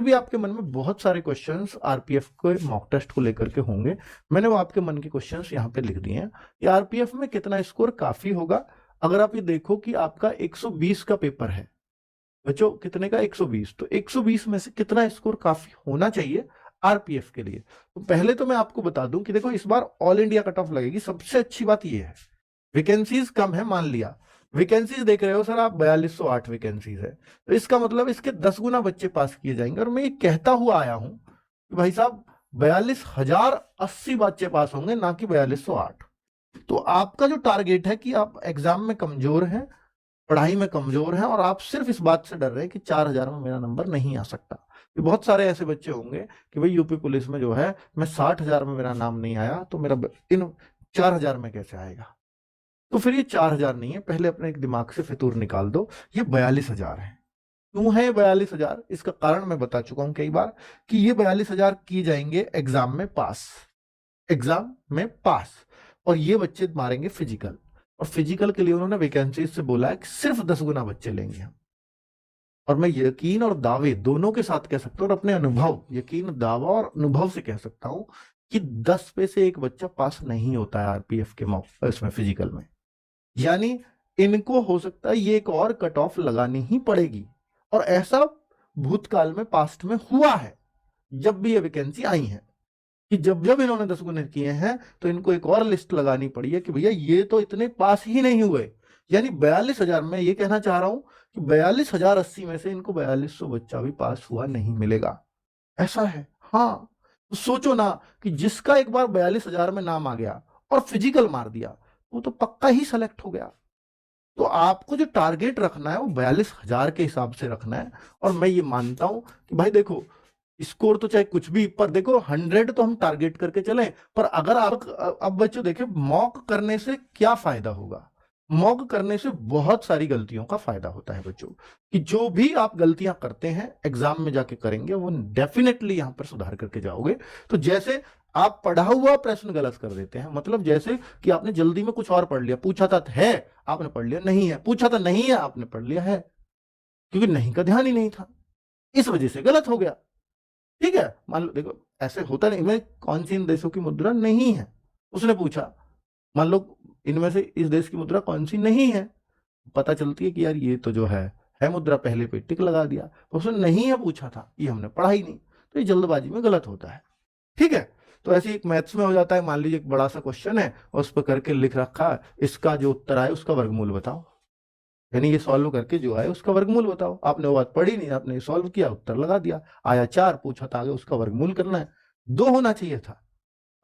भी आपके मन में बहुत सारे क्वेश्चंस आरपीएफ के मॉक टेस्ट को लेकर के होंगे। मैंने वो आपके मन के क्वेश्चंस यहाँ पे लिख दिए हैं। ये आरपीएफ में कितना स्कोर काफी होगा, अगर आप ये देखो कि आपका 120 का पेपर है बच्चों, कितने का 120, तो 120 में से कितना स्कोर काफी होना चाहिए आरपीएफ के लिए। तो पहले तो मैं आपको बता दूं कि देखो इस बार ऑल इंडिया कट ऑफ लगेगी। सबसे अच्छी बात ये है वैकेंसीज कम है। मान लिया वैकेंसीज देख रहे हो सर आप, 4208 वैकेंसीज है, तो इसका मतलब इसके 10 गुना बच्चे पास किए जाएंगे। और मैं ये कहता हुआ आया हूं कि भाई साहब 42,080 बच्चे पास होंगे, ना कि 4208। तो आपका जो टारगेट है कि आप एग्जाम में कमजोर हैं, पढ़ाई में कमजोर हैं, और आप सिर्फ इस बात से डर रहे हैं कि 4000 में मेरा नंबर नहीं आ सकता। कि बहुत सारे ऐसे बच्चे होंगे कि भाई यूपी पुलिस में जो है मैं 60,000 में मेरा नाम नहीं आया, तो मेरा इन 4000 में कैसे आएगा। तो फिर ये 4000 नहीं है, पहले अपने एक दिमाग से फितूर निकाल दो, ये 42,000 है। क्यों है 42,000, इसका कारण मैं बता चुका हूं कई बार कि ये 42,000 किए जाएंगे एग्जाम में पास, एग्जाम में पास। और ये बच्चे मारेंगे फिजिकल, और फिजिकल के लिए उन्होंने वैकेंसी से बोला है कि सिर्फ 10 गुना बच्चे लेंगे हम। और मैं यकीन और दावे दोनों के साथ कह सकता हूं, और अपने अनुभव, यकीन दावा और अनुभव से कह सकता हूं कि 10 पे से एक बच्चा पास नहीं होता है आरपीएफ के मौके इसमें फिजिकल में। यानी इनको हो सकता है ये एक और कट ऑफ लगानी ही पड़ेगी। और ऐसा भूतकाल में पास्ट में हुआ है, जब भी ये वैकेंसी आई है, कि जब जब इन्होंने 10 गुने किए हैं तो इनको एक और लिस्ट लगानी पड़ी है कि भैया ये तो इतने पास ही नहीं हुए। यानी 42,000 में ये कहना चाह रहा हूं कि 42,080 में से इनको 4200 बच्चा भी पास हुआ नहीं मिलेगा। ऐसा है। हाँ, तो सोचो ना कि जिसका एक बार 42,000 में नाम आ गया और फिजिकल मार दिया, वो तो पक्का ही सेलेक्ट हो गया। तो आपको जो टारगेट रखना है वो 42,000 के हिसाब से रखना है। और मैं ये मानता हूं कि भाई देखो स्कोर तो चाहे कुछ भी, पर देखो 100 तो हम टारगेट करके चले। पर अगर आप अब बच्चों देखिए मॉक करने से क्या फायदा होगा। मॉक करने से बहुत सारी गलतियों का फायदा होता है बच्चों, कि जो भी आप गलतियां करते हैं एग्जाम में जाके करेंगे वो डेफिनेटली यहां पर सुधार करके जाओगे। तो जैसे आप पढ़ा हुआ प्रश्न गलत कर देते हैं, मतलब जैसे कि आपने जल्दी में कुछ और पढ़ लिया, पूछा था है आपने पढ़ लिया नहीं है, पूछा था नहीं है आपने पढ़ लिया है, क्योंकि नहीं का ध्यान ही नहीं था, इस वजह से गलत हो गया। ठीक है, मान लो देखो ऐसे होता नहीं, मैं कौन सी इन देशों की मुद्रा नहीं है उसने पूछा, मान लो इनमें से इस देश की मुद्रा कौन सी नहीं है, पता चलती है कि यार ये तो जो है मुद्रा, पहले पे टिक लगा दिया, तो उसने नहीं है पूछा था, ये हमने पढ़ा ही नहीं, तो ये जल्दबाजी में गलत होता है। ठीक है, तो ऐसे एक मैथ्स में हो जाता है, मान लीजिए एक बड़ा सा क्वेश्चन है और उस पर करके लिख रखा है इसका जो उत्तर आए उसका वर्गमूल बताओ, यानी ये सॉल्व करके जो है उसका वर्गमूल बताओ। आपने वो बात पढ़ी नहीं, आपने सॉल्व किया उत्तर लगा दिया, आया 4, पूछा था आगे उसका वर्गमूल करना है, 2 होना चाहिए था,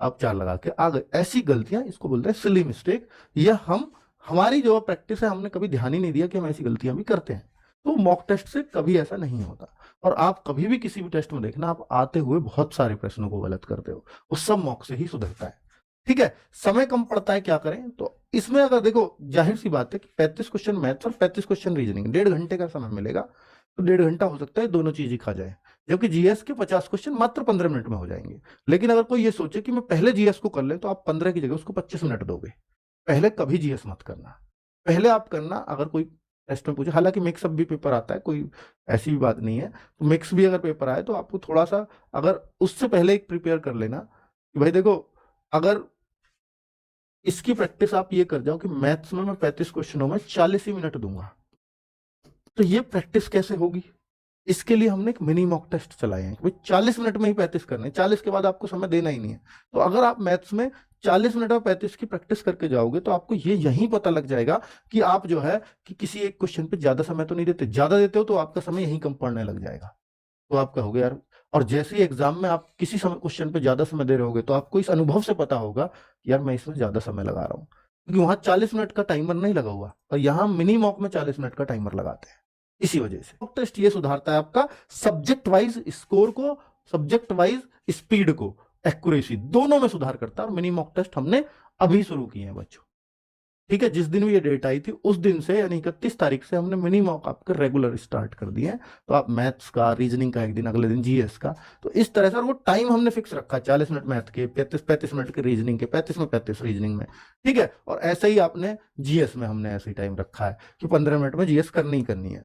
आप 4 लगा के आ गए। ऐसी गलतियां, इसको बोलते हैं सिली मिस्टेक। यह हम, हमारी जो प्रैक्टिस है, हमने कभी ध्यान ही नहीं दिया कि हम ऐसी गलतियां भी करते हैं। तो मॉक टेस्ट से कभी ऐसा नहीं होता। और आप कभी भी किसी भी टेस्ट में देखना, आप आते हुए बहुत सारे प्रश्नों को गलत करते हो, वो सब मॉक से ही सुधरता है। ठीक है, समय कम पड़ता है, क्या करें। तो इसमें अगर देखो जाहिर सी बात है कि 35 क्वेश्चन मैथ्स और 35 क्वेश्चन रीजनिंग, 1.5 घंटे का समय मिलेगा, तो 1.5 घंटा हो सकता है दोनों चीज ही खा जाए। जबकि जीएस के 50 क्वेश्चन मात्र 15 मिनट में हो जाएंगे। लेकिन अगर कोई ये सोचे कि मैं पहले जीएस को कर ले, तो आप 15 की जगह उसको 25 मिनट दोगे। पहले कभी जीएस मत करना, पहले आप करना अगर कोई टेस्ट में पूछे, हालांकि मिक्सअप भी पेपर आता है, कोई ऐसी भी बात नहीं है, तो मिक्स भी अगर पेपर आए तो आपको थोड़ा सा अगर उससे पहले एक प्रिपेयर कर लेना कि भाई देखो अगर इसकी प्रैक्टिस आप ये कर जाओ कि मैथ्स में मैं 35 क्वेश्चनों में 40 ही मिनट दूंगा, तो ये प्रैक्टिस कैसे होगी। इसके लिए हमने एक मिनी मॉक टेस्ट चलाए हैं, भाई 40 मिनट में ही 35 करने, 40 के बाद आपको समय देना ही नहीं है। तो अगर आप मैथ्स में 40 मिनट और 35 की प्रैक्टिस करके जाओगे, तो आपको ये यहीं पता लग जाएगा कि आप जो है कि किसी एक क्वेश्चन पे ज्यादा समय तो नहीं देते, ज्यादा देते हो तो आपका समय यहीं कम पड़ने लग जाएगा। तो आप कहोगे यार, और जैसे ही एग्जाम में आप किसी समय क्वेश्चन पे ज्यादा समय दे रहे होगे, तो आपको इस अनुभव से पता होगा कि यार मैं इसमें ज्यादा समय लगा रहा हूँ, क्योंकि वहां 40 मिनट का टाइमर नहीं लगा हुआ, और यहाँ मिनी मॉक में 40 मिनट का टाइमर लगाते हैं। इसी वजह से मॉक टेस्ट ये सुधारता है आपका सब्जेक्ट वाइज स्कोर को, सब्जेक्ट वाइज स्पीड को, एक्यूरेसी दोनों में सुधार करता है। और मिनी मॉक टेस्ट हमने अभी शुरू किए हैं बच्चों। ठीक है, जिस दिन भी ये डेट आई थी उस दिन से, यानी 31 तारीख से हमने मिनी मॉक आपके रेगुलर स्टार्ट कर दिए हैं। तो आप मैथ्स का, रीजनिंग का एक दिन, अगले दिन जीएस का, तो इस तरह से। और वो टाइम हमने फिक्स रखा है, 40 मिनट मैथ के, 35 मिनट के रीजनिंग के, 35 में 35 रीजनिंग में। ठीक है, और ऐसे ही आपने जीएस में हमने ऐसे ही टाइम रखा है कि 15 मिनट में जीएस करनी ही करनी है।